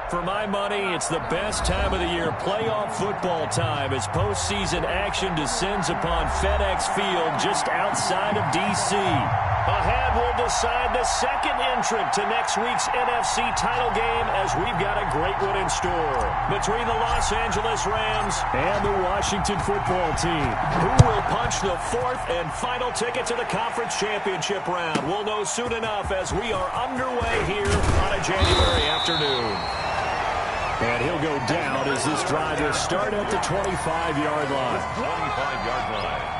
For my money, it's the best time of the year, playoff football time, as postseason action descends upon FedEx Field just outside of D.C. Ahead, we'll decide the second entrant to next week's NFC title game, as we've got a great one in store between the Los Angeles Rams and the Washington football team. Who will punch the fourth and final ticket to the conference championship round? We'll know soon enough as we are underway here on a January afternoon. And he'll go down as this drive will start at the 25-yard line. 25-yard line.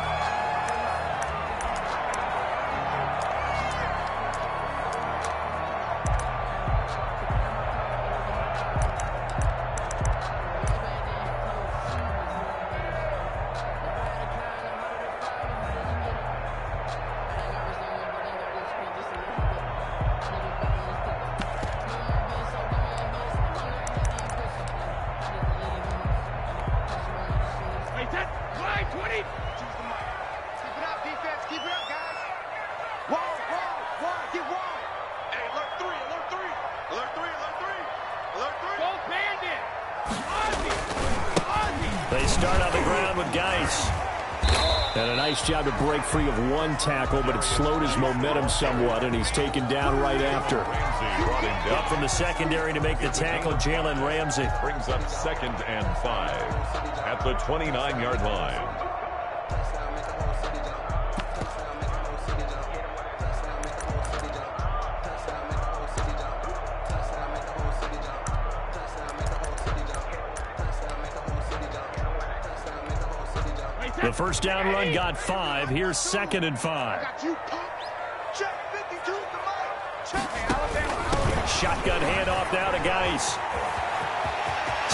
They start on the ground with Geis. And a nice job to break free of one tackle, but it slowed his momentum somewhat, and he's taken down right after. Up from the secondary to make the tackle, Jalen Ramsey. Brings up 2nd and 5 at the 29-yard line. The first down run got 5. Here's 2nd and 5. Shotgun handoff now to Geis.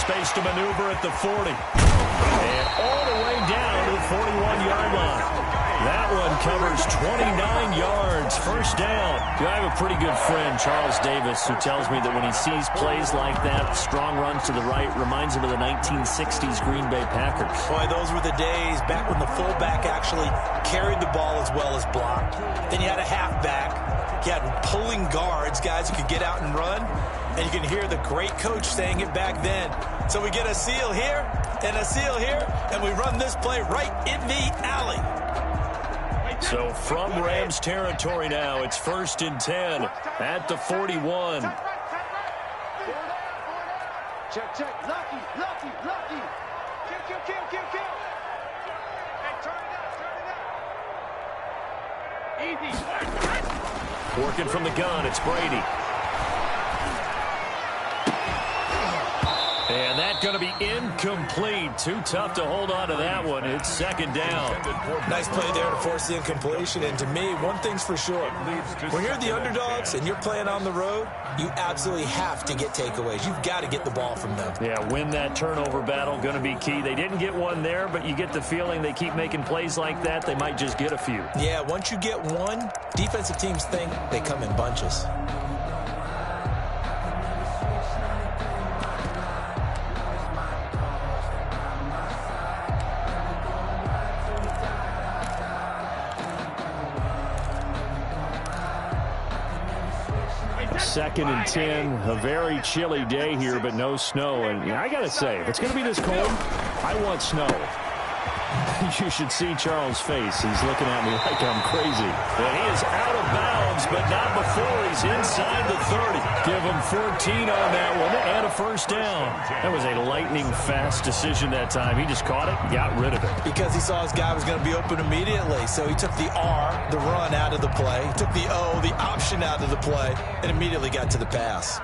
Space to maneuver at the 40. And all the way down to the 41-yard line. That one covers 29 yards. First down. I have a pretty good friend, Charles Davis, who tells me that when he sees plays like that, strong runs to the right, reminds him of the 1960s Green Bay Packers. Boy, those were the days back when the fullback actually carried the ball as well as blocked. Then you had a halfback. You had pulling guards, guys who could get out and run. And you can hear the great coach saying it back then. So we get a seal here and a seal here, and we run this play right in the alley. So from Rams territory now, it's 1st and 10 at the 41. Check. Lucky. Kill. Hey, turn it up. Easy. Working from the gun, it's Brady. And that's going to be incomplete. Too tough to hold on to that one. It's 2nd down. Nice play there to force the incompletion. And to me, one thing's for sure. When you're the underdogs and you're playing on the road, you absolutely have to get takeaways. You've got to get the ball from them. Yeah, win that turnover battle, going to be key. They didn't get one there, but you get the feeling they keep making plays like that, they might just get a few. Yeah, once you get one, defensive teams think they come in bunches. Second and 10, a very chilly day here, but no snow. And I got to say, if it's going to be this cold, I want snow. You should see Charles' face. He's looking at me like I'm crazy. And he is out of bounds, but not before he's inside the 30. Give him 14 on that one and a first down. That was a lightning-fast decision that time. He just caught it and got rid of it. Because he saw his guy was going to be open immediately. So he took the R, the run, out of the play. He took the O, the option, out of the play, and immediately got to the pass.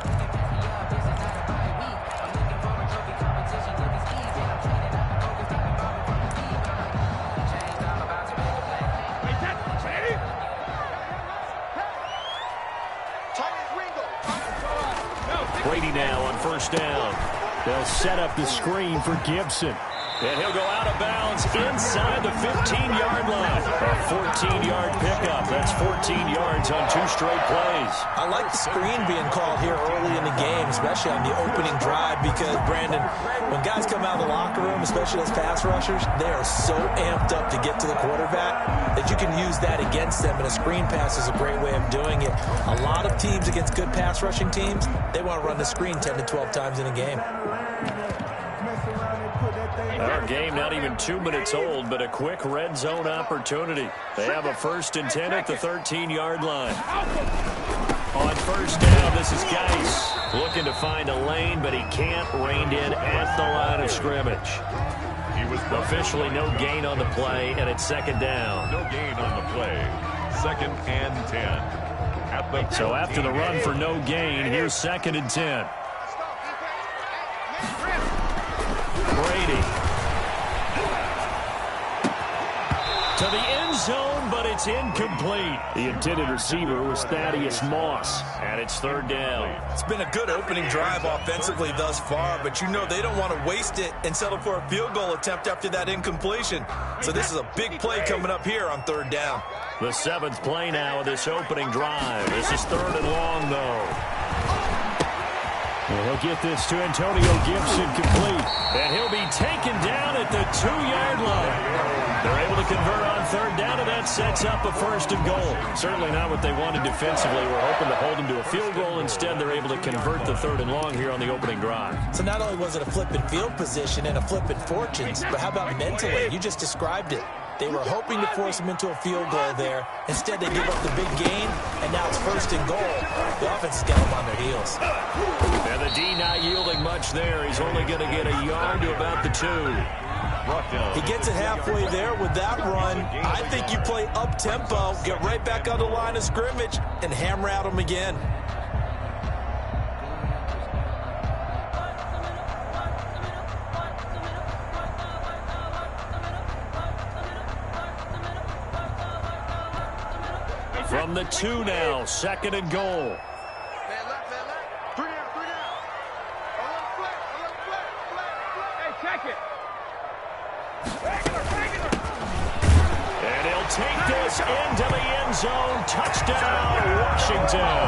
Brady now on first down. They'll set up the screen for Gibson. And he'll go out of bounds inside the 15-yard line. A 14-yard pickup. That's 14 yards on 2 straight plays. I like the screen being called here early in the game, especially on the opening drive, because, Brandon, when guys come out of the locker room, especially as pass rushers, they are so amped up to get to the quarterback that you can use that against them, and a screen pass is a great way of doing it. A lot of teams against good pass rushing teams, They want to run the screen 10 to 12 times in a game. Our game not even 2 minutes old, but a quick red zone opportunity. They have a 1st and 10 at the 13-yard line. On first down, this is Geis looking to find a lane, but he can't. Reined in at the line of scrimmage. He was officially no gain on the play, and it's 2nd down. No gain on the play. 2nd and 10. So after the run for no gain, here's 2nd and 10. Brady to the end zone, but it's incomplete. The intended receiver was Thaddeus Moss, and it's 3rd down. It's been a good opening drive offensively thus far, but you know they don't want to waste it and settle for a field goal attempt after that incompletion. So this is a big play coming up here on 3rd down. The 7th play now of this opening drive. This is 3rd and long, though. And he'll get this to Antonio Gibson complete. And he'll be taken down at the 2-yard line. They're able to convert on 3rd down, and that sets up a 1st and goal. Certainly not what they wanted defensively. We're hoping to hold them to a field goal. Instead, they're able to convert the 3rd and long here on the opening drive. So not only was it a flipping field position and a flipping fortunes, but how about mentally? You just described it. They were hoping to force him into a field goal there. Instead, they give up the big gain, and now it's 1st and goal. The offense has got them on their heels. And the D not yielding much there. He's only going to get a yard to about the 2. He gets it halfway there with that run. I think you play up-tempo, get right back on the line of scrimmage, and hammer at him again. From the 2 now, 2nd and goal. And he'll take this into the end zone. Touchdown, Washington.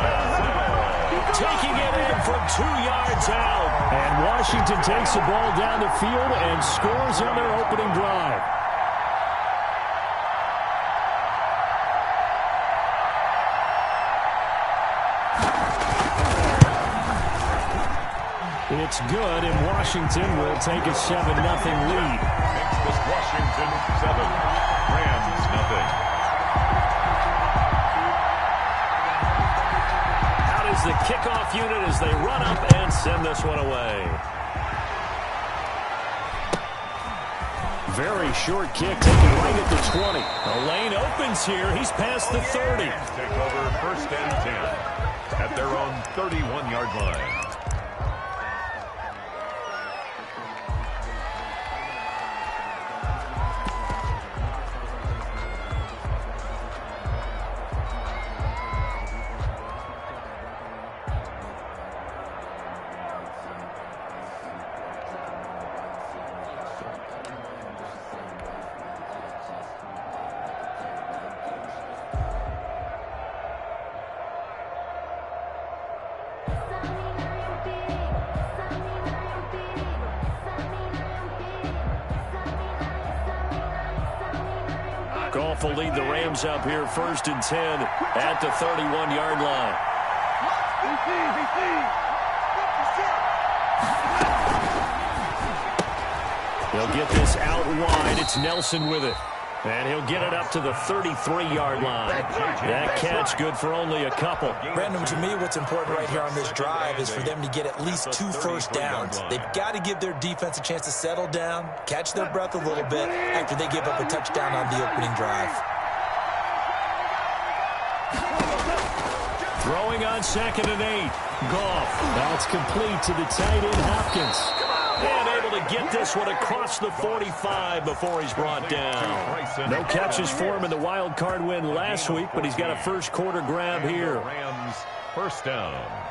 Taking it in from 2 yards out. And Washington takes the ball down the field and scores on their opening drive. It's good, and Washington will take a 7-0 lead. Makes this Washington 7, Rams nothing. Out is the kickoff unit as they run up and send this one away. Very short kick, taken right at the 20. The lane opens here. He's past the 30. Take over 1st and 10 at their own 31-yard line. Goff will lead the Rams up here 1st and 10 at the 31-yard line. They'll get this out wide. It's Nelson with it. And he'll get it up to the 33-yard line. That catch good for only a couple. Brandon, to me, what's important right here on this drive is for them to get at least 2 first downs. They've got to give their defense a chance to settle down, catch their breath a little bit after they give up a touchdown on the opening drive. Throwing on 2nd and 8. Goff. That's complete to the tight end, Hopkins. And able to get this one across the 45 before he's brought down. No catches for him in the wild card win last week, but he's got a first quarter grab here. Rams 1st down.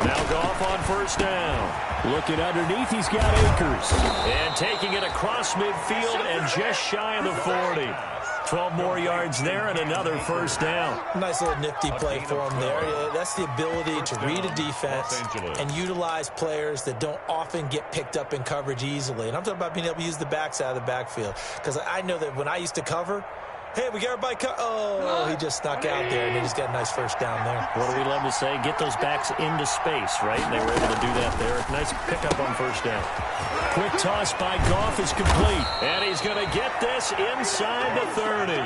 Now Goff on 1st down. Looking underneath, he's got Akers. And taking it across midfield and just shy of the 40. 12 more yards there and another first down. Nice little nifty play for him there. That's the ability to read a defense and utilize players that don't often get picked up in coverage easily. And I'm talking about being able to use the backs out of the backfield. Because I know that when I used to cover, hey, we got everybody oh, he just snuck out there, and he just got a nice first down there. What do we love to say? Get those backs into space, right? And they were able to do that there. Nice pickup on first down. Quick toss by Goff is complete. And he's going to get this inside the 30.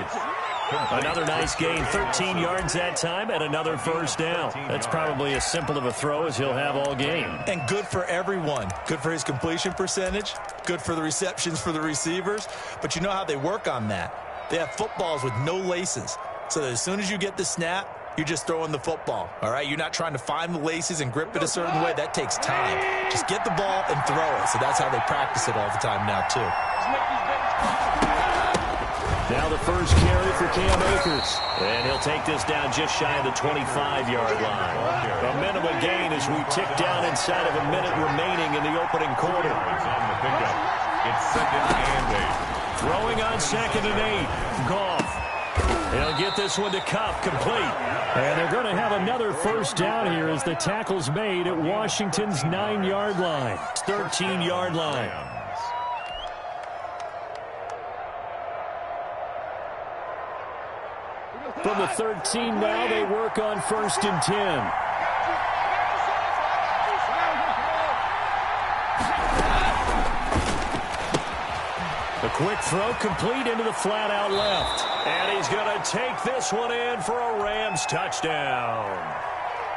Another nice gain, 13 yards that time, and another first down. That's probably as simple of a throw as he'll have all game. And good for everyone. Good for his completion percentage. Good for the receptions for the receivers. But you know how they work on that. They have footballs with no laces. So that as soon as you get the snap, you're just throwing the football. All right? You're not trying to find the laces and grip it a certain way. That takes time. Just get the ball and throw it. So that's how they practice it all the time now, too. Now the first carry for Cam Akers. And he'll take this down just shy of the 25-yard line. A minimum gain as we tick down inside of a minute remaining in the opening quarter. It's 2nd and 8. Throwing on 2nd and 8. Goff. He'll get this one to Kupp, complete. And they're going to have another first down here as the tackle's made at Washington's 9-yard line. 13-yard line. From the 13 now, they work on 1st and 10. The quick throw complete into the flat out left. And he's going to take this one in for a Rams touchdown.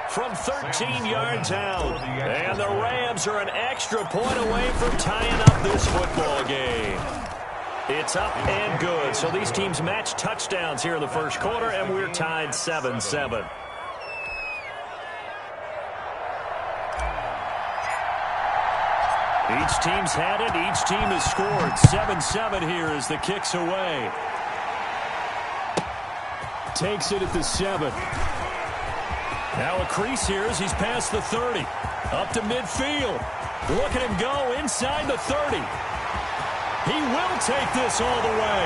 From 13 yards out. And the Rams are an extra point away from tying up this football game. It's up and good. So these teams match touchdowns here in the first quarter, and we're tied 7-7. Each team's had it. Each team has scored. 7-7 here as the kick's away. Takes it at the 7. Now a crease here as he's past the 30. Up to midfield. Look at him go inside the 30. He will take this all the way.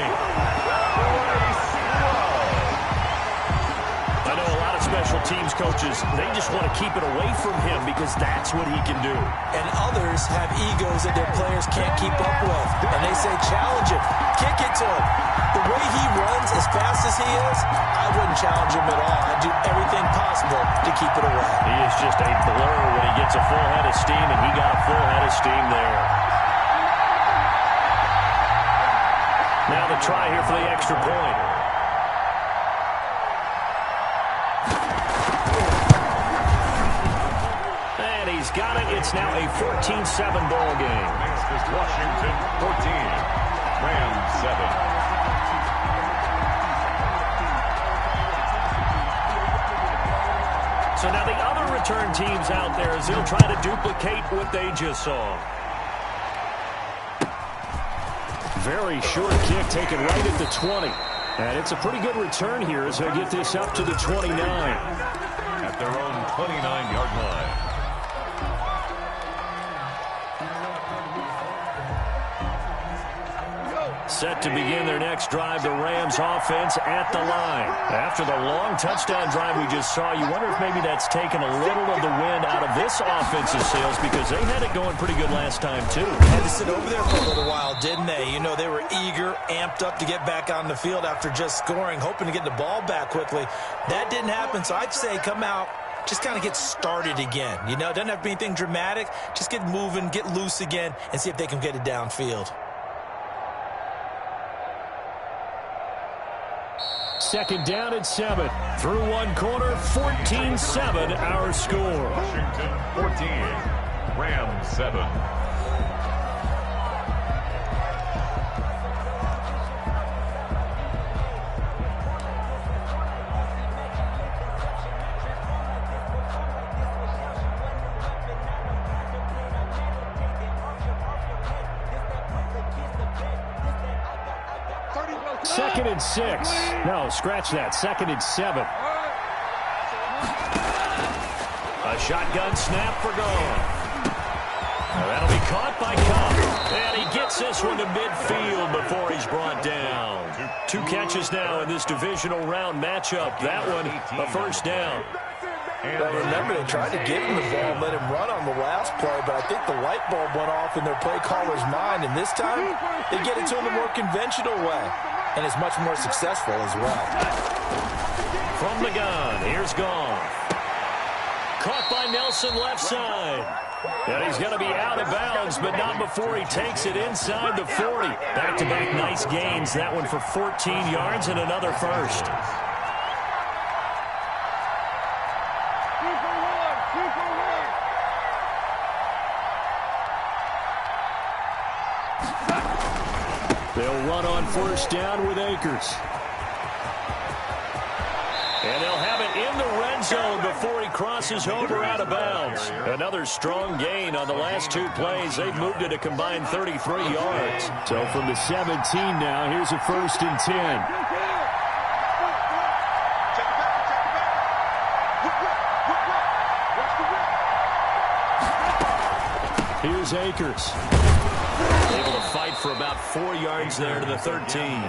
I know a lot of special teams coaches, they just want to keep it away from him because that's what he can do. And others have egos that their players can't keep up with. And they say, challenge him. Kick it to him. The way he runs as fast as he is, I wouldn't challenge him at all. I'd do everything possible to keep it away. He is just a blur when he gets a full head of steam, and he got a full head of steam there. Now the try here for the extra point. And he's got it. It's now a 14-7 ball game. Next is Washington 14, Rams 7. So now the other return teams out there as they'll try to duplicate what they just saw. Very short kick taken right at the 20. And it's a pretty good return here as they get this up to the 29. At their own 29-yard line. Set to begin their next drive, the Rams offense at the line. After the long touchdown drive we just saw, you wonder if maybe that's taken a little of the wind out of this offense's sails because they had it going pretty good last time too. Had to sit over there for a little while, didn't they? You know, they were eager, amped up to get back on the field after just scoring, hoping to get the ball back quickly. That didn't happen, so I'd say come out, just kind of get started again. You know, it doesn't have to be anything dramatic. Just get moving, get loose again, and see if they can get it downfield. Second down at 7. Through one quarter, 14-7 our score. Washington 14, Rams 7. Second and 6. No, scratch that. Second and 7. A shotgun snap for goal. That'll be caught by Kupp. And he gets Takes this one to midfield before he's brought down. 2 catches now in this divisional round matchup. That one, a first down. Well, remember, they tried to give him the ball and let him run on the last play, but I think the light bulb went off in their play caller's mind, and this time they get it to him the more conventional way, and it's much more successful as well. From the gun, here's Goff. Caught by Nelson left side. And he's going to be out of bounds, but not before he takes it inside the 40. Back-to-back nice gains. That one for 14 yards and another first. They'll run on first down with Akers. And they'll have it in the red zone before he crosses over out of bounds. Another strong gain on the last 2 plays. They've moved it a combined 33 yards. So from the 17 now, here's a 1st and 10. Here's Akers. Able to fight for about 4 yards there to the 13.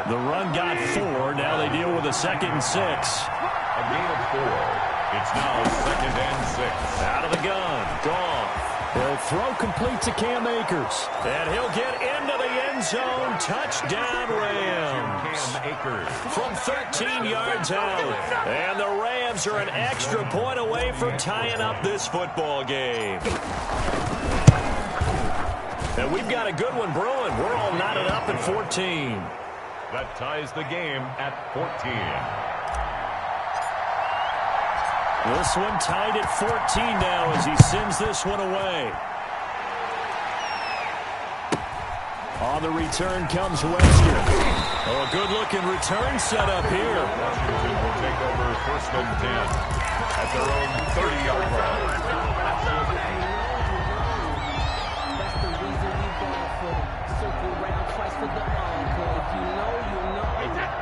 The run got 4. Now they deal with a 2nd and 6. A gain of 4. It's now 2nd and 6. Out of the gun. Goff. They'll throw complete to Cam Akers. And he'll get into the end zone. Touchdown Rams. Cam Akers. From 13 yards out. And the Rams are an extra point away from tying up this football game. And we've got a good one brewing. We're all knotted up at 14. That ties the game at 14. This one tied at 14 now as he sends this one away. On the return comes Webster. Oh, a good-looking return set up here. Washington will take over 1st and 10 at their own 30-yard line.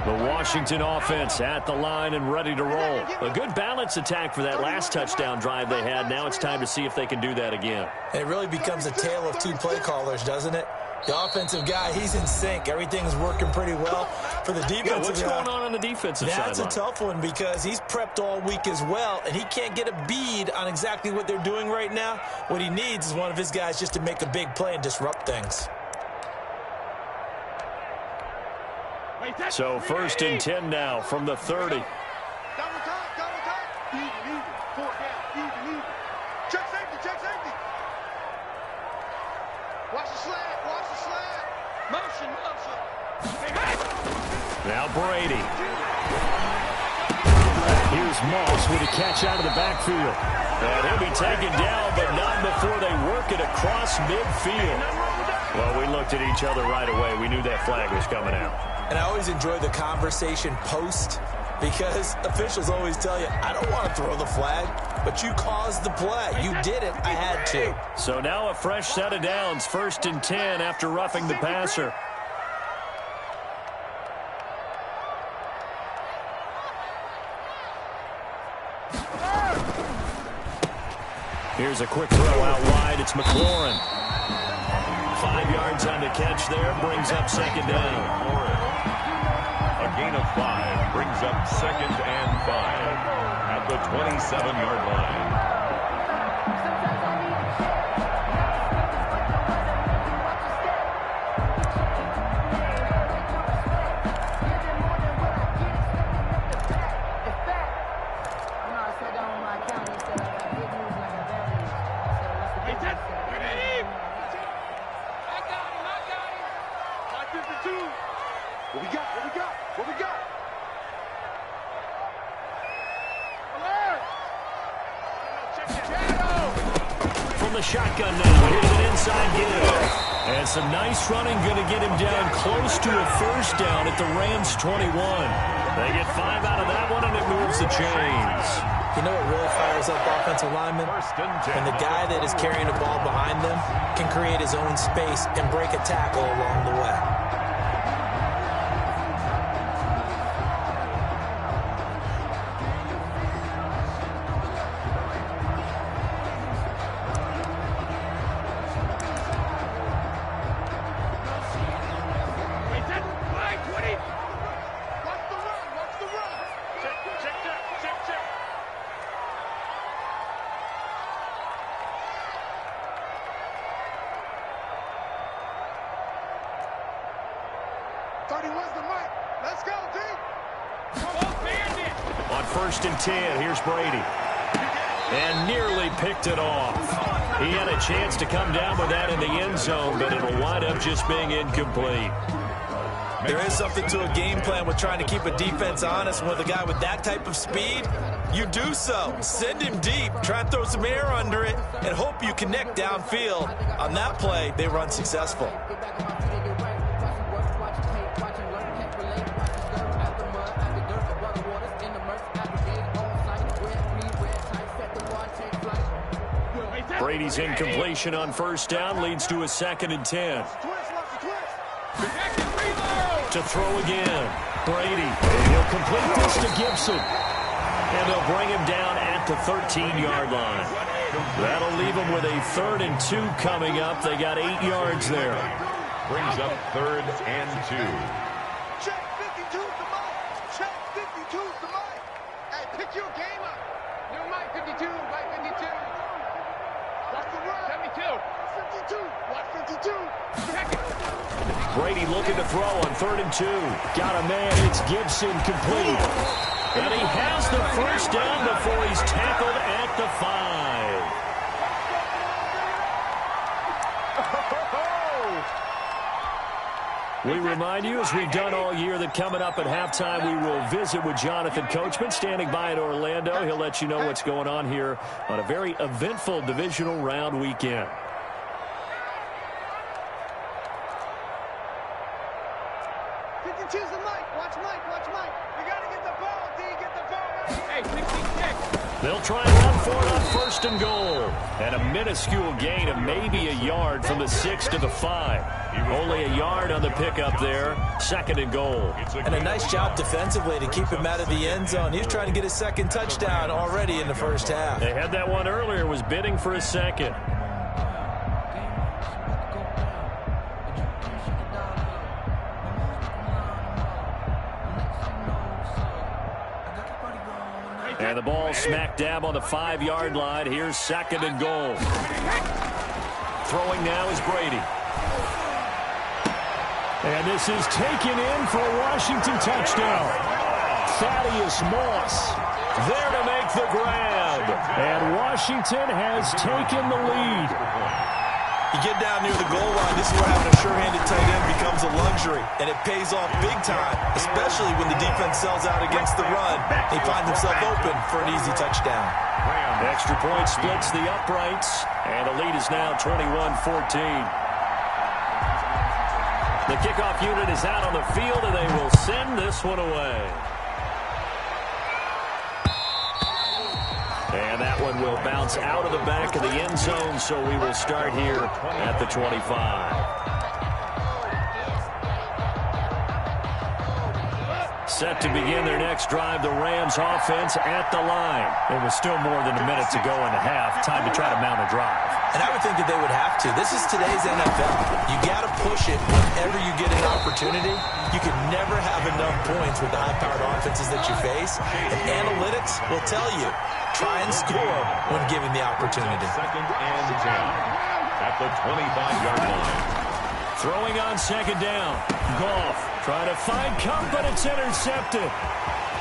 The Washington offense at the line and ready to roll. A good balance attack for that last touchdown drive they had. Now it's time to see if they can do that again. It really becomes a tale of 2 play callers, doesn't it? The offensive guy, he's in sync. Everything's working pretty well. For the defensive guy, what's going on the defensive side? That's a tough one because he's prepped all week as well, and he can't get a bead on exactly what they're doing right now. What he needs is one of his guys just to make a big play and disrupt things. So 1st and 10 now from the 30. Double time. Even. 4 down. Even. Check safety. Watch the slant. Motion. Now Brady. Here's Moss with a catch out of the backfield. And he'll be taken down, but not before they work it across midfield. Well, we looked at each other right away. We knew that flag was coming out. And I always enjoy the conversation post because officials always tell you, I don't want to throw the flag, but you caused the play. You did it. I had to. So now a fresh set of downs. 1st and 10 after roughing the passer. Here's a quick throw out wide. It's McLaurin. 5 yards on the catch there. Brings up 2nd down. A gain of 5 brings up 2nd and 5 at the 27-yard line. What we got? From the shotgun now, here's an inside give. And some nice running, going to get him down close to a 1st down at the Rams 21. They get 5 out of that one, and it moves the chains. You know what really fires up offensive linemen? When the guy that is carrying the ball behind them can create his own space and break a tackle along the way. 31's the mic. Let's go, D. On 1st and 10, here's Brady. And nearly picked it off. He had a chance to come down with that in the end zone, but it'll wind up just being incomplete. There is something to a game plan with trying to keep a defense honest. With a guy with that type of speed, you do so. Send him deep, try and throw some air under it, and hope you connect downfield. On that play, they run successful. Brady's incompletion on 1st down leads to a 2nd and 10. To throw again. Brady. And he'll complete this to Gibson. And they'll bring him down at the 13-yard line. That'll leave him with a 3rd and 2 coming up. They got 8 yards there. Brings up 3rd and 2. Check 52's the mic. Check 52's the mic. Hey, pick your game up. New mic 52, mic 52. Watch the run. 72. 52. Watch 52. Check it. Brady looking to throw on 3rd and 2. Got a man. It's Gibson complete. And he has the 1st down before he's tackled at the 5. We remind you, as we've done all year, that coming up at halftime, we will visit with Jonathan Coachman, standing by in Orlando. He'll let you know what's going on here on a very eventful divisional round weekend. 52's the mic. Watch Mike. Watch Mike. You got to get the ball, D. Get the ball. Hey, 66. They'll try and run for it on 1st and goal. And a minuscule gain of maybe a yard from the 6 to the 5. Only a yard on the pickup there. 2nd and goal. And a nice job defensively to keep him out of the end zone. He was trying to get his 2nd touchdown already in the 1st half. They had that one earlier, was bidding for a 2nd. And the ball smack dab on the 5-yard line. Here's 2nd and goal. Throwing now is Brady. And this is taken in for a Washington touchdown. Thaddeus Moss there to make the grab. And Washington has taken the lead. You get down near the goal line, this is where having a sure-handed tight end becomes a luxury, and it pays off big time, especially when the defense sells out against the run. He finds himself open for an easy touchdown. Extra point splits the uprights, and the lead is now 21-14. The kickoff unit is out on the field, and they will send this one away. And that one will bounce out of the back of the end zone, so we will start here at the 25. Set to begin their next drive, the Rams offense at the line. It was still more than a minute to go in the half. Time to try to mount a drive. And I would think that they would have to. This is today's NFL. You got to push it whenever you get an opportunity. You can never have enough points with the high-powered offenses that you face. And analytics will tell you, try and score when given the opportunity. 2nd and 10 at the 25-yard line. Throwing on 2nd down. Goff trying to find Cup, but it's intercepted.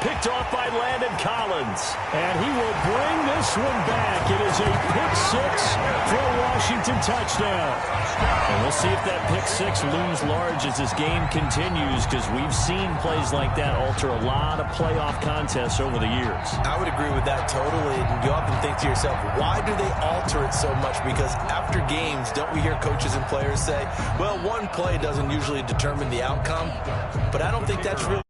Picked off by Landon Collins. And he will bring this one back. It is a pick 6 for a Washington touchdown. And we'll see if that pick 6 looms large as this game continues, because we've seen plays like that alter a lot of playoff contests over the years. I would agree with that totally. And you often think to yourself, why do they alter it so much? Because after games, don't we hear coaches and players say, well, one play doesn't usually determine the outcome. But I don't think that's really.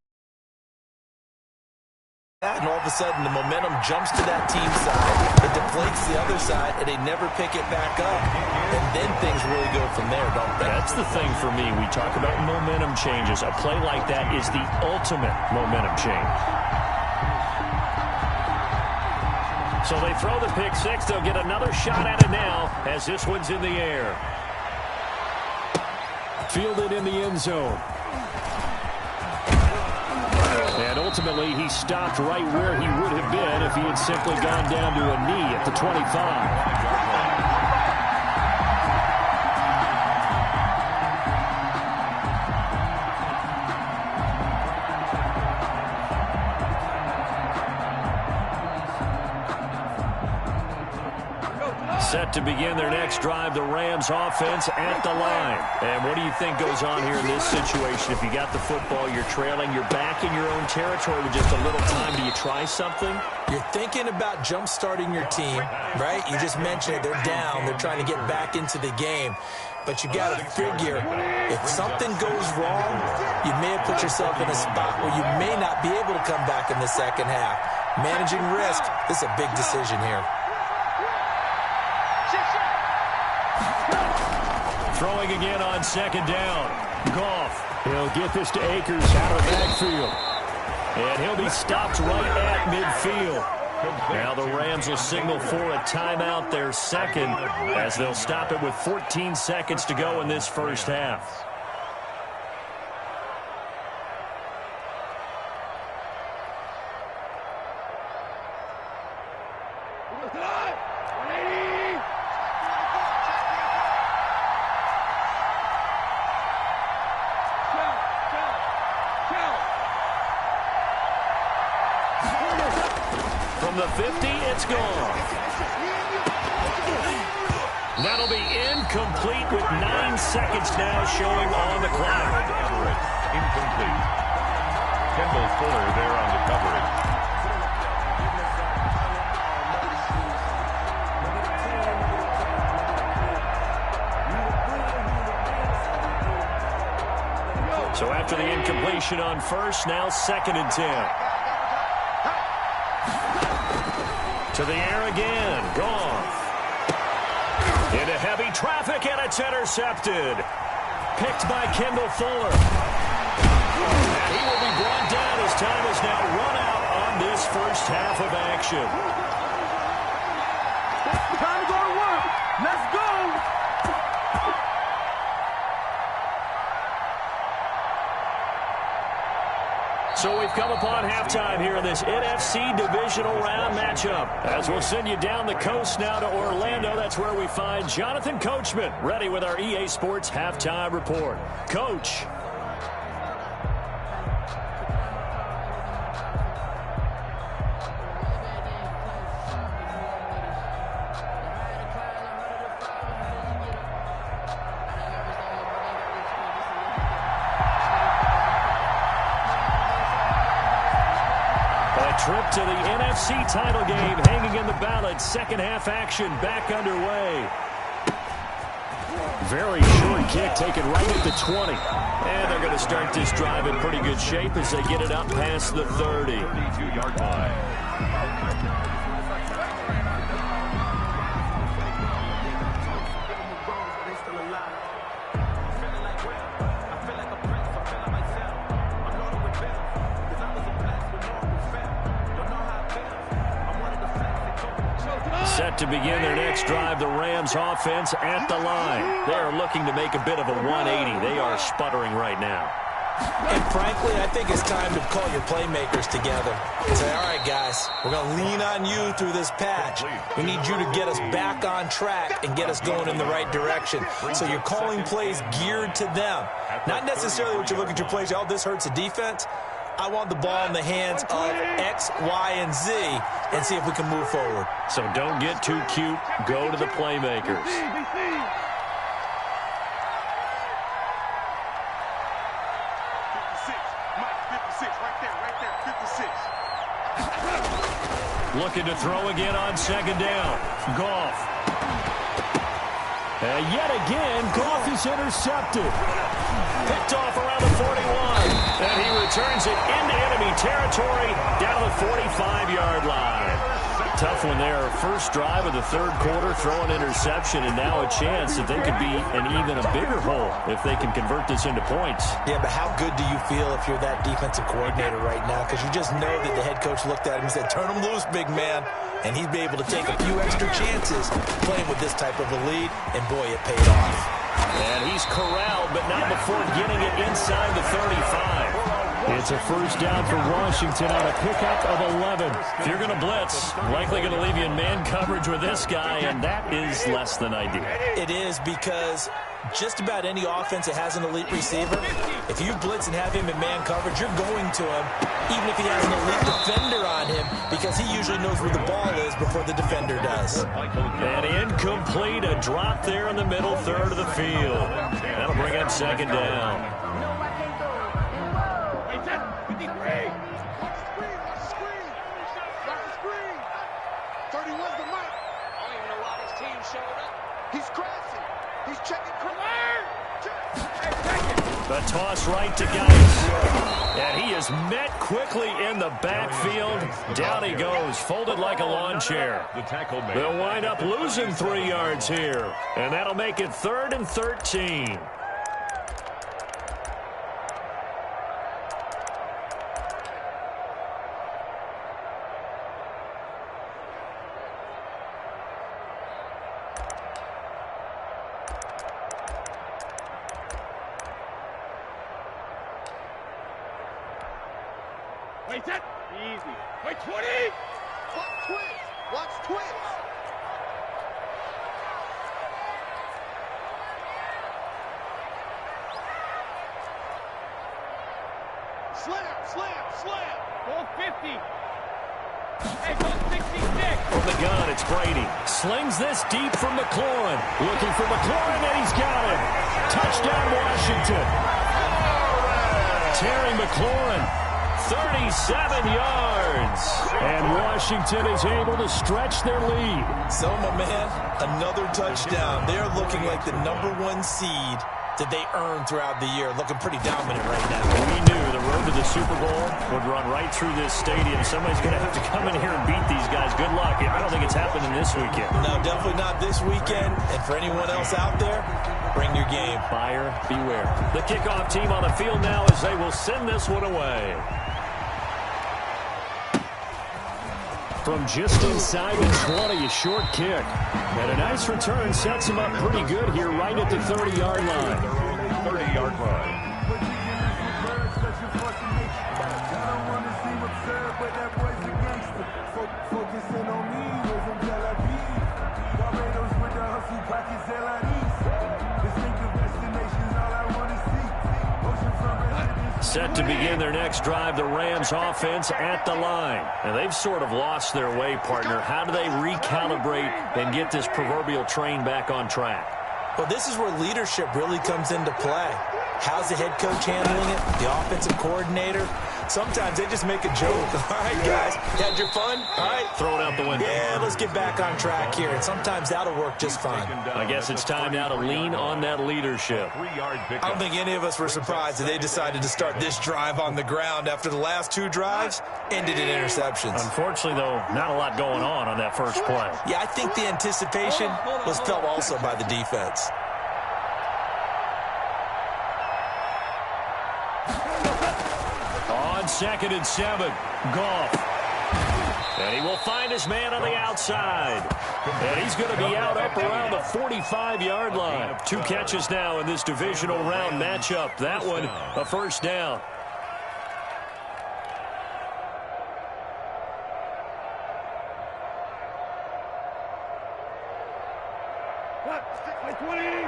And all of a sudden, the momentum jumps to that team's side. It deflates the other side, and they never pick it back up. And then things really go from there, don't they? That's the thing for me. We talk about momentum changes. A play like that is the ultimate momentum change. So they throw the pick 6. They'll get another shot at it now as this one's in the air. Fielded in the end zone. And ultimately, he stopped right where he would have been if he had simply gone down to a knee at the 25. Set to begin their next drive, the Rams offense at the line. And what do you think goes on here in this situation? If you got the football, you're trailing, you're back in your own territory with just a little time. Do you try something? You're thinking about jump-starting your team, right? You just mentioned it. They're down. They're trying to get back into the game. But you got to figure, if something goes wrong, you may have put yourself in a spot where you may not be able to come back in the second half. Managing risk, this is a big decision here. Throwing again on second down. Goff. He'll get this to Akers out of the backfield. And he'll be stopped right at midfield. Now the Rams will signal for a timeout, their second, as they'll stop it with 14 seconds to go in this first half. From the 50, it's gone. That'll be incomplete with 9 seconds now showing on the clock. Incomplete. Kendall Fuller there on the coverage. So after the incompletion on first, now 2nd and 10. To the air again. Goff. Into heavy traffic, and it's intercepted. Picked by Kendall Fuller. And he will be brought down as time is now run out on this first half of action. Time to go to work. Let's go. So we've come upon halftime here in this NFC divisional round matchup. As we'll send you down the coast now to Orlando, that's where we find Jonathan Coachman ready with our EA Sports halftime report. Coach. Trip to the NFC title game hanging in the balance. Second half action back underway. Very short kick taken right at the 20. And they're going to start this drive in pretty good shape as they get it up past the 30. 32-yard line. Set to begin their next drive, the Rams offense at the line. They are looking to make a bit of a 180. They are sputtering right now. And frankly, I think it's time to call your playmakers together and say, all right, guys, we're going to lean on you through this patch. We need you to get us back on track and get us going in the right direction. So you're calling plays geared to them. Not necessarily what you look at your plays, oh, this hurts the defense. I want the ball in the hands of X, Y, and Z and see if we can move forward. So don't get too cute. Go to the playmakers. 56, right there, 56. Looking to throw again on second down. Goff. And yet again, Goff is intercepted. Picked off around the 41. And he returns it into enemy territory down the 45-yard line. Tough one there. First drive of the third quarter, throw an interception, and now a chance that they could be an even a bigger hole if they can convert this into points. Yeah, but how good do you feel if you're that defensive coordinator right now? Because you just know that the head coach looked at him and said, turn him loose, big man. And he'd be able to take a few extra chances playing with this type of a lead, and boy, it paid off. And he's corralled, but not before getting it inside the 35. It's a first down for Washington on a pickup of 11. If you're going to blitz, likely going to leave you in man coverage with this guy, and that is less than ideal. It is, because just about any offense that has an elite receiver, if you blitz and have him in man coverage, you're going to him, even if he has an elite defender on him, because he usually knows where the ball is before the defender does. And incomplete, a drop there in the middle third of the field. That'll bring up second down. The toss right to Geis. And he is met quickly in the backfield. Down he goes, folded like a lawn chair. They'll wind up losing 3 yards here. And that'll make it 3rd and 13. Wait, that easy. Wait, 20. Watch twist. Watch twist. Slam. Ball 50. Hey, ball 66. From the gun, it's Brady. Slings this deep from McLaurin. Looking for McLaurin, and he's got it. Touchdown, Washington. Terry McLaurin. 37 yards. And Washington is able to stretch their lead. So, my man, another touchdown. They're looking like the #1 seed that they earned throughout the year. Looking pretty dominant right now. We knew the road to the Super Bowl would run right through this stadium. Somebody's going to have to come in here and beat these guys. Good luck. I don't think it's happening this weekend. No, definitely not this weekend. And for anyone else out there, bring your game. Buyer beware. The kickoff team on the field now as they will send this one away. From just inside the 20, a short kick. And a nice return sets him up pretty good here right at the 30-yard line. 30-yard line. Set to begin their next drive, the Rams offense at the line. And they've sort of lost their way, partner. How do they recalibrate and get this proverbial train back on track? Well, this is where leadership really comes into play. How's the head coach handling it? The offensive coordinator? Sometimes they just make a joke. All right, guys, you had your fun? All right. Throw it out the window. Yeah, let's get back on track here. And sometimes that'll work just fine. I guess it's time now to lean on that leadership. I don't think any of us were surprised that they decided to start this drive on the ground after the last 2 drives ended in interceptions. Unfortunately, though, not a lot going on that first play. Yeah, I think the anticipation was felt also by the defense. On 2nd and 7, Goff. And he will find his man on the outside. And he's going to be out up around the 45-yard line. 2 catches now in this divisional round matchup. That one, a first down. What? 20.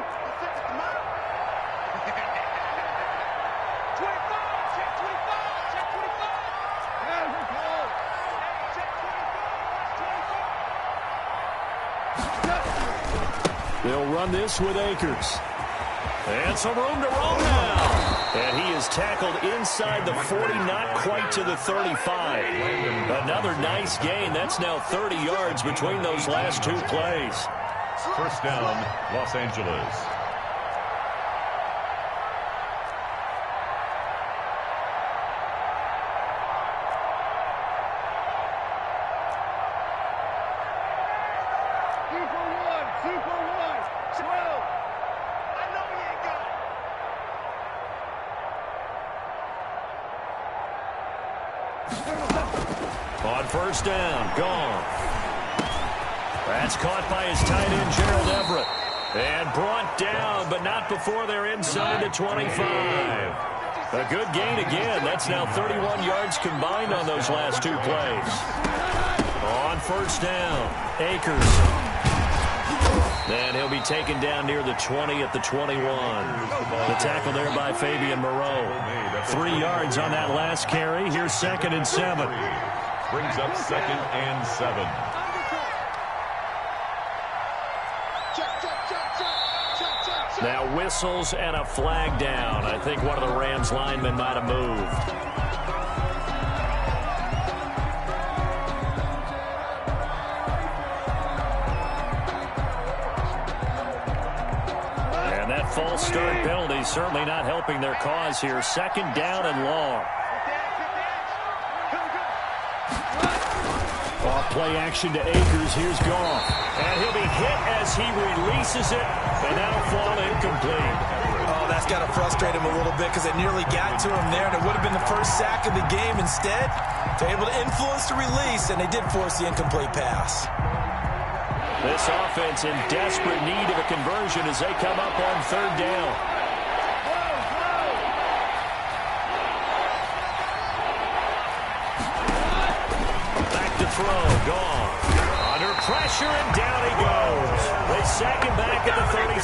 They'll run this with Akers. And some room to roll now. And he is tackled inside the 40, not quite to the 35. Another nice gain. That's now 30 yards between those last 2 plays. First down, Los Angeles. On first down, gone. That's caught by his tight end, Gerald Everett. And brought down, but not before they're inside the 25. A good gain again. That's now 31 yards combined on those last 2 plays. On first down, Akers. And he'll be taken down near the 20 at the 21. The tackle there by Fabian Moreau. 3 yards on that last carry. Here's 2nd and 7. Brings up 2nd and 7. Now whistles and a flag down. I think one of the Rams linemen might have moved. False start penalty certainly not helping their cause here. 2nd down and long. Off play action to Akers. Here's Goff. And he'll be hit as he releases it. And that'll fall incomplete. Oh, that's got to frustrate him a little bit because it nearly got to him there. And it would have been the first sack of the game. Instead, they're able to influence the release, and they did force the incomplete pass. This offense in desperate need of a conversion as they come up on 3rd down. Back to throw. Gone. Under pressure, and down he goes. They sack him back at the 36.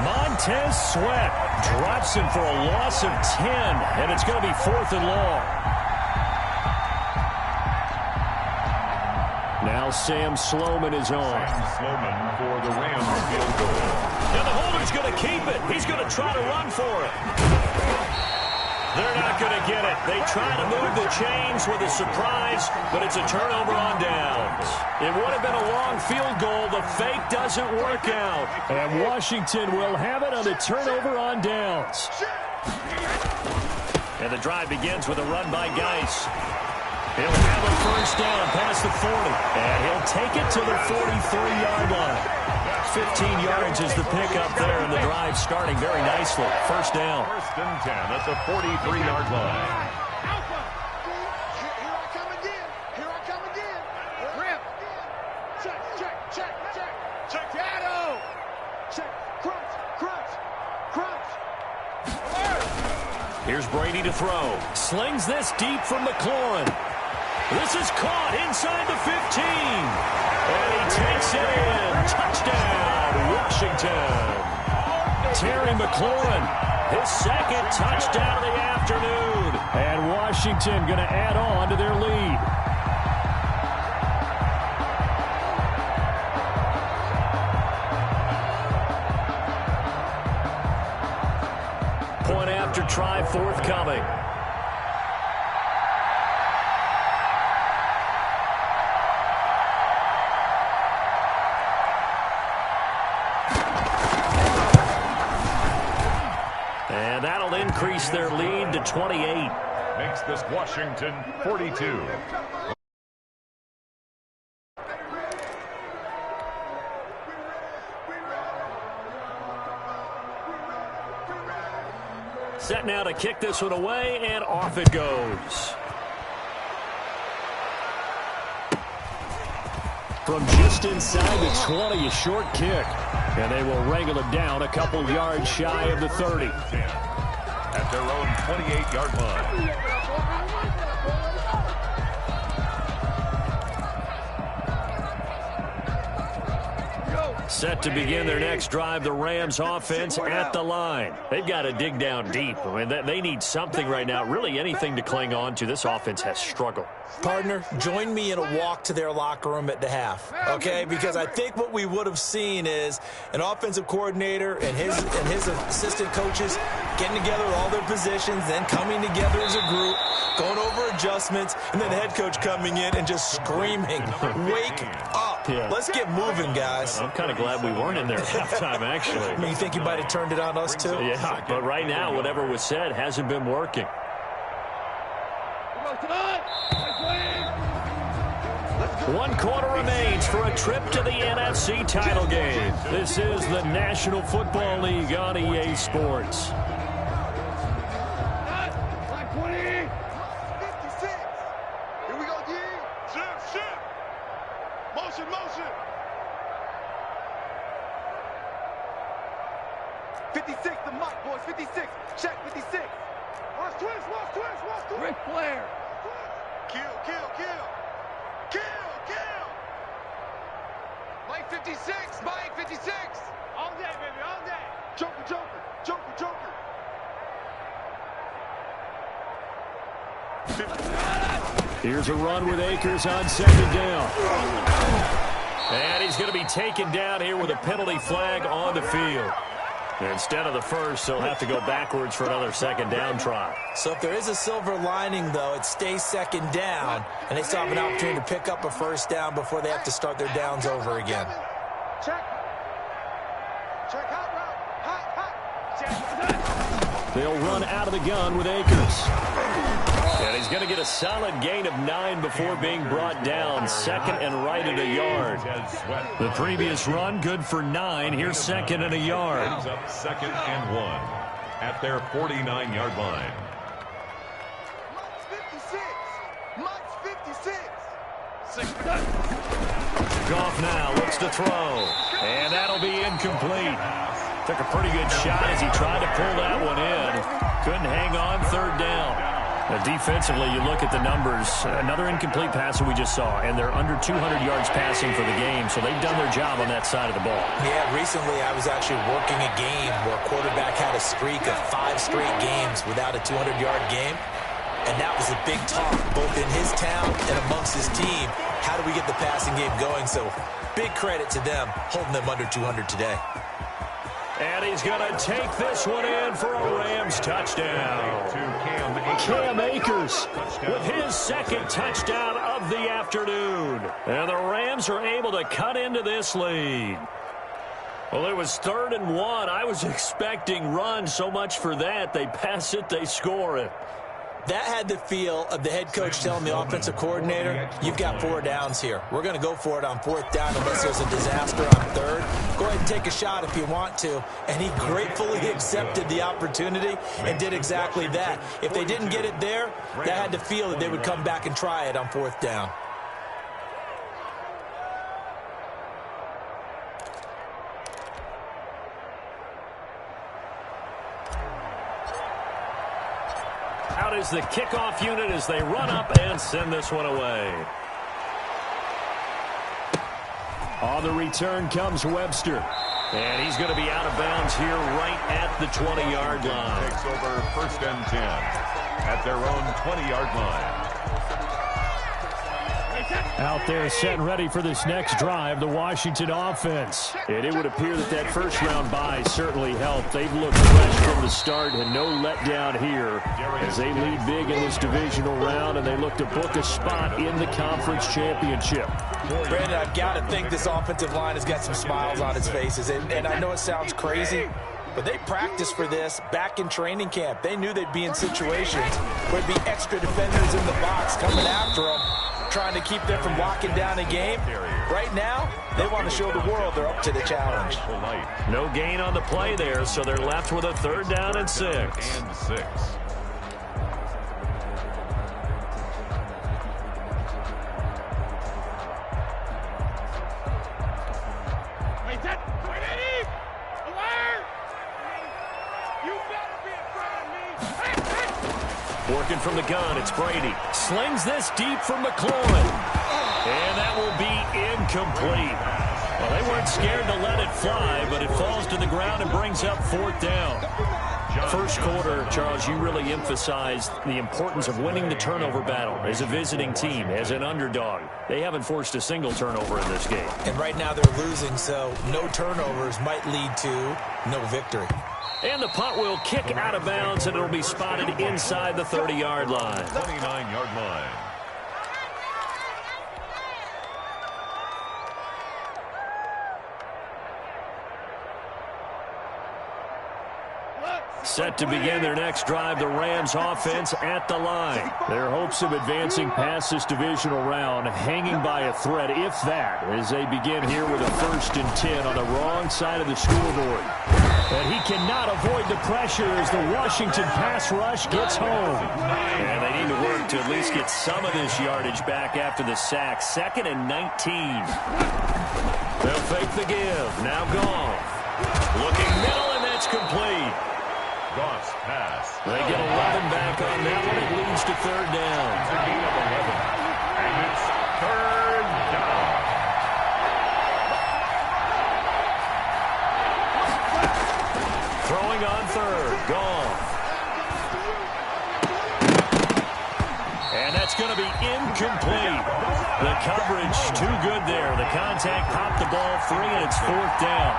Montez Sweat drops him for a loss of 10, and it's going to be 4th and long. Now Sam Sloman is on. Sam Sloman for the Rams field goal. And the holder's going to keep it. He's going to try to run for it. They're not going to get it. They try to move the chains with a surprise, but it's a turnover on downs. It would have been a long field goal. The fake doesn't work out. And Washington will have it on the turnover on downs. And the drive begins with a run by Geis. He'll have a 1st down past the 40. And he'll take it to the 43-yard line. 15 yards is the pickup there, and the drive starting very nicely. 1st down. 1st and 10 at the 43-yard line. Here I come again. Here I come again. Rip. Check, check, check, check. Check. Shadow. Check. Crunch, crunch, crunch. Here's Brady to throw. Slings this deep from McLaurin. This is caught inside the 15. And he takes it in. Touchdown, Washington. Terry McLaurin, his 2nd touchdown of the afternoon. And Washington going to add on to their lead. Point after try forthcoming. And that'll increase their lead to 28. Makes this Washington 42. Set now to kick this one away, and off it goes. From just inside the 20, a short kick. And they will wrangle it down a couple yards shy of the 30. At their own 28-yard line. Set to begin their next drive, the Rams offense at the line. They've got to dig down deep. I mean, they need something right now, really anything to cling on to. This offense has struggled. Partner, join me in a walk to their locker room at the half, okay? Because I think what we would have seen is an offensive coordinator and his assistant coaches getting together all their positions, then coming together as a group, going over adjustments, and then the head coach coming in and just screaming, "Wake up. Yeah. Let's get moving, guys." I'm kind of glad we weren't in there at halftime, actually. I mean, you think you might have turned it on us, too? Yeah, but right now, whatever was said hasn't been working. One quarter remains for a trip to the NFC title game. This is the National Football League on EA Sports. Motion. 56, the mic, boys. 56. Check 56. Watch twist. Ric Flair. Kill. Play Mike 56. Mike 56. All day, baby, all day. Joker, Joker, Joker, Joker. Here's a run with Akers on second down. And he's going to be taken down here with a penalty flag on the field. Instead of the first, he'll have to go backwards for another second down try. So if there is a silver lining, though, it stays second down, and they still have an opportunity to pick up a first down before they have to start their downs over again. Check. Check, hot route. Hot, hot. Check. They'll run out of the gun with Akers. And he's going to get a solid gain of 9 before being brought down. Second and right at a yard. The previous run, good for 9. Here's second and a yard. Brings up second and 1 at their 49-yard line. Mike's 56. Goff now looks to throw. And that'll be incomplete. Took a pretty good shot as he tried to pull that one in. Couldn't hang on, third down. Defensively, you look at the numbers. Another incomplete pass that we just saw, and they're under 200 yards passing for the game, so they've done their job on that side of the ball. Yeah, recently I was actually working a game where a quarterback had a streak of 5 straight games without a 200-yard game, and that was a big talk, both in his town and amongst his team. How do we get the passing game going? So big credit to them, holding them under 200 today. And he's going to take this one in for a Rams touchdown. Cam Akers with his second touchdown of the afternoon. And the Rams are able to cut into this lead. Well, it was 3rd and 1. I was expecting run, so much for that. They pass it, they score it. That had the feel of the head coach telling the offensive coordinator, you've got 4 downs here. We're going to go for it on 4th down unless there's a disaster on 3rd. Go ahead and take a shot if you want to. And he gratefully accepted the opportunity and did exactly that. If they didn't get it there, that had the feel that they would come back and try it on 4th down. Out is the kickoff unit as they run up and send this one away. On the return comes Webster. And he's going to be out of bounds here right at the 20-yard line. Takes over 1st and 10 at their own 20-yard line. Out there set and ready for this next drive, the Washington offense. And it would appear that that first-round bye certainly helped. They've looked fresh from the start and no letdown here as they lead big in this divisional round, and they look to book a spot in the conference championship. Brandon, I've got to think this offensive line has got some smiles on its faces. And I know it sounds crazy, but they practiced for this back in training camp. They knew they'd be in situations where there'd be extra defenders in the box coming after them, trying to keep them from locking down a game. Right now, they want to show the world they're up to the challenge. No gain on the play there, so they're left with a 3rd down and 6. Working from the gun, it's Brady. Slings this deep from McLaurin. And that will be incomplete. Well, they weren't scared to let it fly, but it falls to the ground and brings up 4th down. First quarter, Charles, you really emphasized the importance of winning the turnover battle as a visiting team, as an underdog. They haven't forced a single turnover in this game. And right now they're losing, so no turnovers might lead to no victory. And the punt will kick out of bounds, and it'll be spotted inside the 30-yard line. 29-yard line. Set to begin their next drive, the Rams offense at the line. Their hopes of advancing past this divisional round hanging by a thread, if that, as they begin here with a 1st and 10 on the wrong side of the scoreboard. But he cannot avoid the pressure as the Washington pass rush gets home. And they need to work to at least get some of this yardage back after the sack. 2nd and 19. They'll fake the give. Now Goff. Looking middle, and that's complete. Goff's pass. They get 11 back on that one. It leads to 3rd down. It's a gain of 11. And it's 3rd down. Gone. And that's going to be incomplete. The coverage too good there. The contact popped the ball free, and it's 4th down.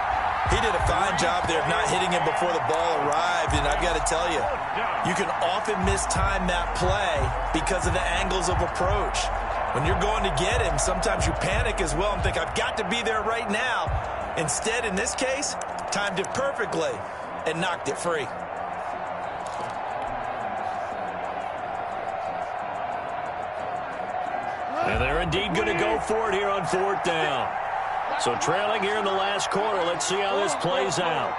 He did a fine job there of not hitting him before the ball arrived, and I've got to tell you, you can often mistime that play because of the angles of approach. When you're going to get him, sometimes you panic as well and think, I've got to be there right now. Instead, in this case, timed it perfectly and knocked it free. And they're indeed going to go for it here on 4th down. So trailing here in the last quarter. Let's see how this plays out.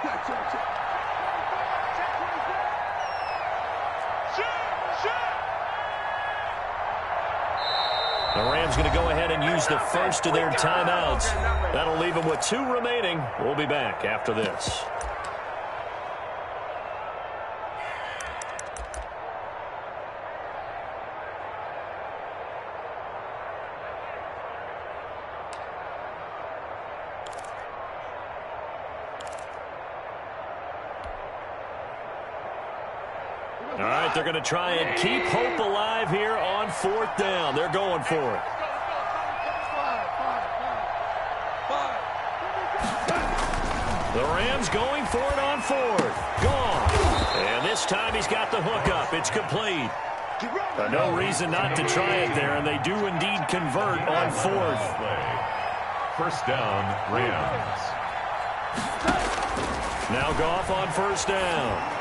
The Rams going to go ahead and use the first of their timeouts. That'll leave them with 2 remaining. We'll be back after this. All right, they're going to try and keep hope alive here on 4th down. They're going for it. The Rams going for it on 4th. Gone. And this time he's got the hook up. It's complete. No reason not to try it there, and they do indeed convert on 4th. 1st down, Rams. Now Goff on 1st down.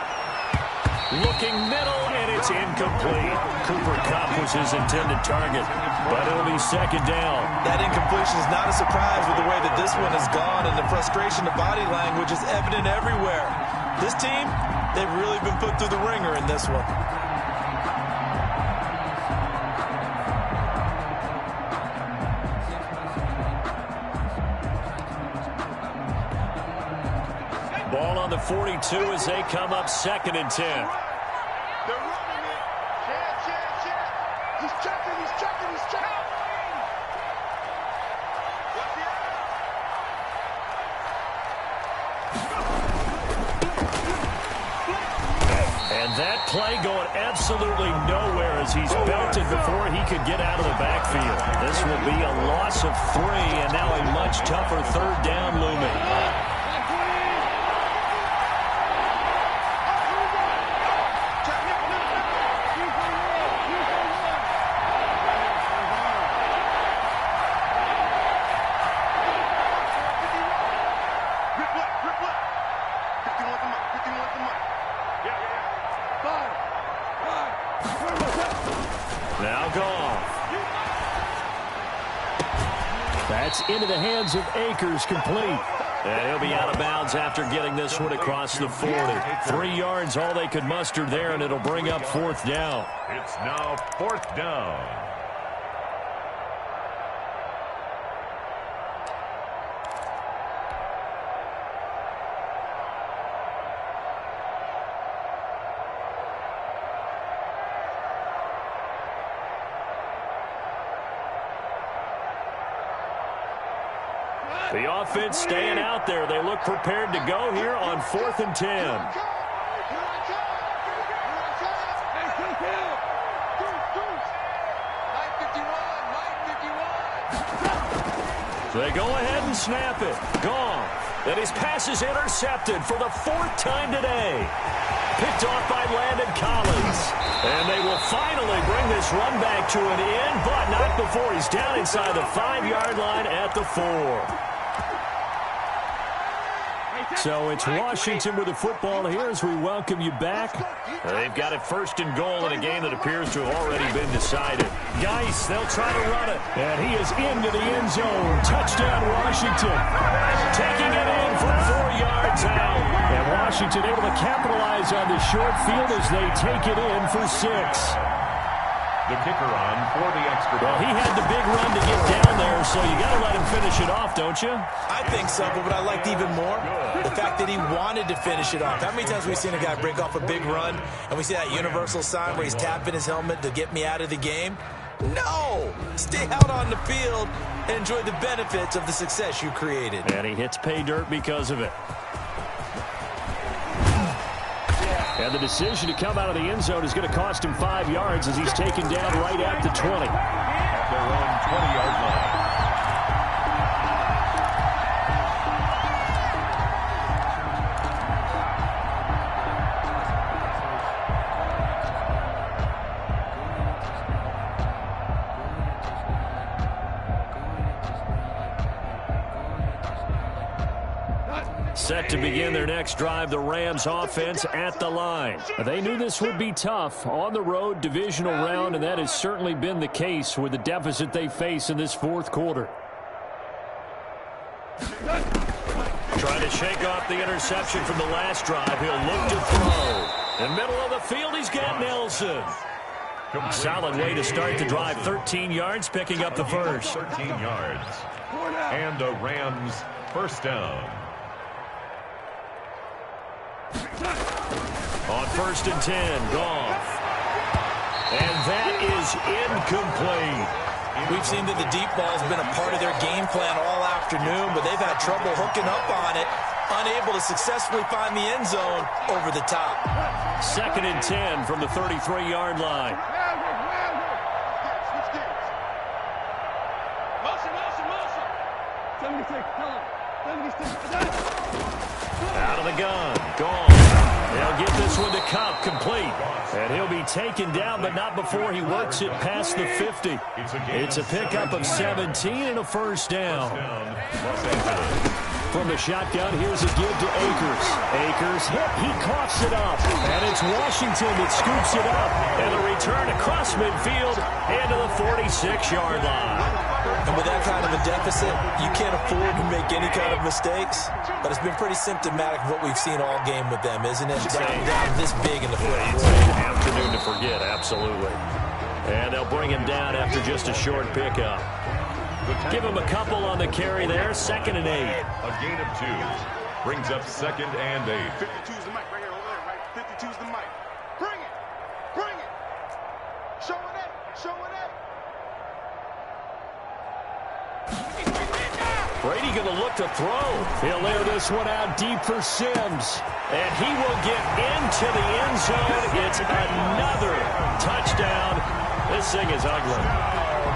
Looking middle, and it's incomplete. Cooper Kupp was his intended target, but it'll be 2nd down. That incompletion is not a surprise with the way that this one has gone, and the frustration of body language is evident everywhere. This team, they've really been put through the ringer in this one. Ball on the 42 as they come up 2nd and 10. They're running it. Check. He's checking. And that play going absolutely nowhere as he's belted before he could get out of the backfield. This will be a loss of 3, and now a much tougher 3rd down looming. That's into the hands of Akers, complete. And he'll be out of bounds after getting this one across the 40. 3 yards, all they could muster there, and it'll bring up 4th down. It's now 4th down. The offense staying out there. They look prepared to go here on 4th and 10. So they go ahead and snap it. Gone. And his pass is intercepted for the 4th time today. Picked off by Landon Collins. And they will finally bring this run back to an end, but not before he's down inside the 5-yard line at the 4. So it's Washington with the football here as we welcome you back. They've got it 1st and goal in a game that appears to have already been decided. Geis, they'll try to run it. And he is into the end zone. Touchdown, Washington. Taking it in from 4 yards out. And Washington able to capitalize on the short field as they take it in for 6. The kicker on for the extra point. Well, he had the big run to get down there, so you got to let him finish it off, don't you? I think so, but what I liked even more, the fact that he wanted to finish it off. How many times have we seen a guy break off a big run, and we see that universal sign where he's tapping his helmet to get me out of the game? No! Stay out on the field and enjoy the benefits of the success you created. And he hits pay dirt because of it. And the decision to come out of the end zone is going to cost him 5 yards as he's taken down right at the 20. At their own 20-yard line. Set to begin their next drive, the Rams offense at the line. They knew this would be tough on the road, divisional round, and that has certainly been the case with the deficit they face in this fourth quarter. Trying to shake off the interception from the last drive. He'll look to throw. In the middle of the field, he's got Nelson. Solid way to start the drive. 13 yards, picking up the first. 13 yards. And a Rams first down. On 1st and 10, Goff. And that is incomplete. We've seen that the deep ball has been a part of their game plan all afternoon, but they've had trouble hooking up on it, unable to successfully find the end zone over the top. 2nd and 10 from the 33-yard line. Out of the gun. Gone. They'll get this one to Cup, complete. And he'll be taken down, but not before he works it past the 50. It's a pickup of 17 and a first down. From the shotgun, here's a give to Akers. Akers hit, he coughs it up. And it's Washington that scoops it up. And a return across midfield into the 46-yard line. And with that kind of a deficit, you can't afford to make any kind of mistakes. But it's been pretty symptomatic of what we've seen all game with them, isn't it? Down this big in the fourth quarter. Afternoon to forget, absolutely. And they'll bring him down after just a short pickup. Give him a couple on the carry there. 2nd and 8. A gain of 2. Brings up 2nd and 8. 52's the mic right here, over there, right? 52's the mic. Bring it. Bring it. Show it up. Show it up. Brady going to look to throw. He'll lay this one out deep for Sims. And he will get into the end zone. It's another touchdown. This thing is ugly.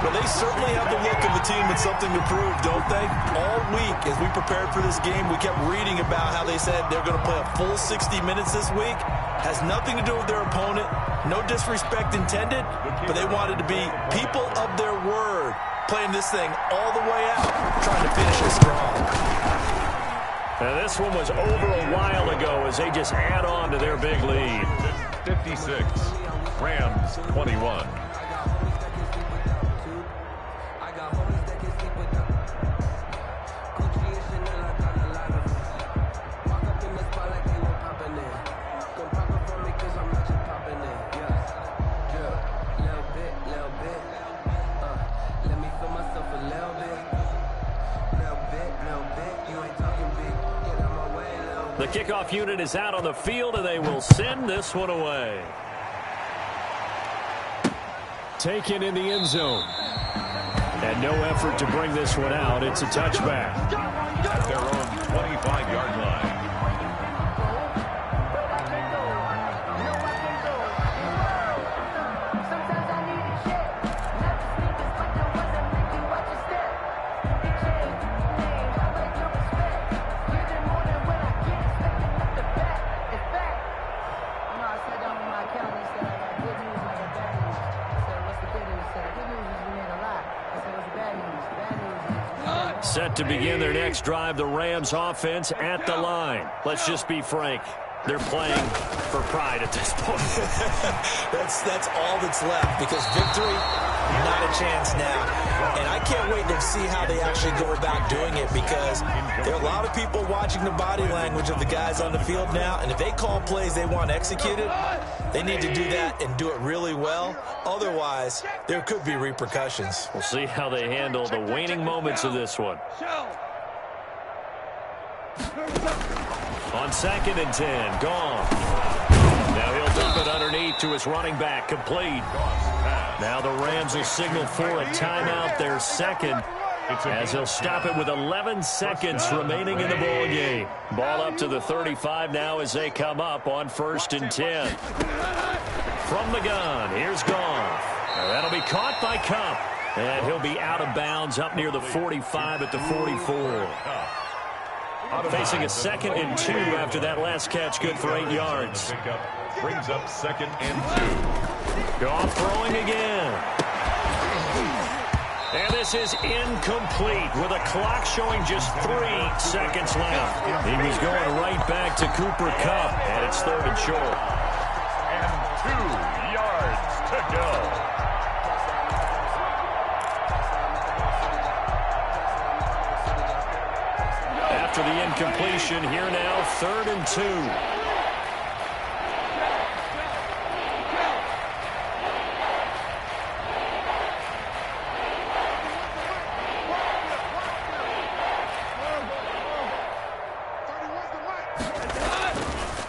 But they certainly have the look of a team with something to prove, don't they? All week, as we prepared for this game, we kept reading about how they said they're going to play a full 60 minutes this week. Has nothing to do with their opponent. No disrespect intended, but they wanted to be people of their word, playing this thing all the way out, trying to finish it strong. Now this one was over a while ago as they just add on to their big lead. 56. Rams 21. The kickoff unit is out on the field, and they will send this one away. Taken in the end zone. And no effort to bring this one out. It's a touchback. At their own 25-yard line. Set to begin their next drive, the Rams offense at the line. Let's just be frank. They're playing for pride at this point. That's all that's left, because victory, not a chance now. And I can't wait to see how they actually go about doing it, because there are a lot of people watching the body language of the guys on the field now, and if they call plays they want executed, they need to do that and do it really well. Otherwise, there could be repercussions. We'll see how they handle the waning moments of this one. On 2nd and 10, gone. Now he'll dump it underneath to his running back, complete. Now the Rams will signal for a timeout, their second. as he'll stop it with 11 seconds remaining in the ball game. Ball up to the 35 now as they come up on 1st and 10. From the gun, here's Goff. That'll be caught by Cup, and he'll be out of bounds up near the 45 at the 44. Facing a 2nd and 2 after that last catch, good for 8 yards. Brings up 2nd and 2. Goff throwing again. And this is incomplete with a clock showing just 3 seconds left. He was going right back to Cooper Kupp, and it's 3rd and short. And 2 yards to go. After the incompletion, here now, 3rd and 2.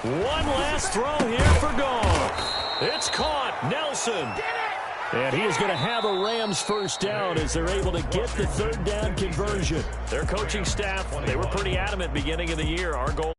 One last throw here for Goff. It's caught. Nelson. And he is going to have a Rams first down as they're able to get the 3rd down conversion. Their coaching staff, they were pretty adamant beginning of the year. Our goal